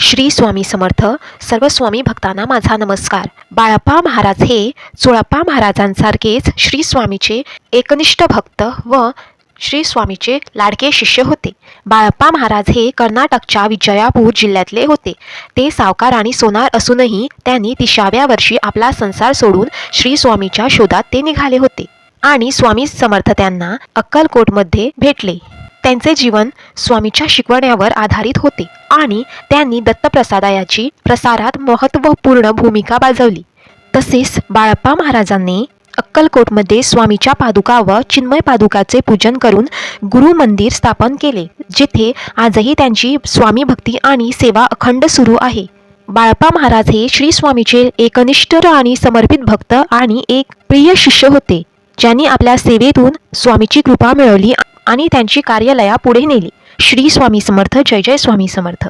श्री स्वामी समर्थ. सर्व स्वामी भक्तांना माझा नमस्कार. बाळप्पा महाराज हे चोळप्पा महाराजांसारखेच श्री स्वामीचे एकनिष्ठ भक्त व श्री स्वामीचे लाडके शिष्य होते. बाळप्पा महाराज हे कर्नाटकच्या विजयपूर जिल्ह्यातले होते. ते सावकार आणि सोनार असूनही त्यांनी 30व्या वर्षी आपला संसार सोडून श्री स्वामीच्या शोधात ते निघाले होते आणि स्वामी समर्थ त्यांना अक्कलकोटमध्ये भेटले. त्यांचे जीवन स्वामीच्या शिकवण्यावर आधारित होते आणि त्यांनी दत्तप्रसादायाची प्रसारात महत्त्वपूर्ण भूमिका बजावली. तसेच बाळप्पा महाराजांनी अक्कलकोटमध्ये स्वामीच्या पादुका व चिन्मय पादुकाचे पूजन करून गुरु मंदिर स्थापन केले, जिथे आजही त्यांची स्वामी भक्ती आणि सेवा अखंड सुरू आहे. बाळप्पा महाराज हे श्री स्वामीचे एकनिष्ठ आणि समर्पित भक्त आणि एक प्रिय शिष्य होते, ज्यांनी आपल्या सेवेतून स्वामीची कृपा मिळवली आणि त्यांची कार्यालया पुढे नेली. श्री स्वामी समर्थ. जय जय स्वामी समर्थ.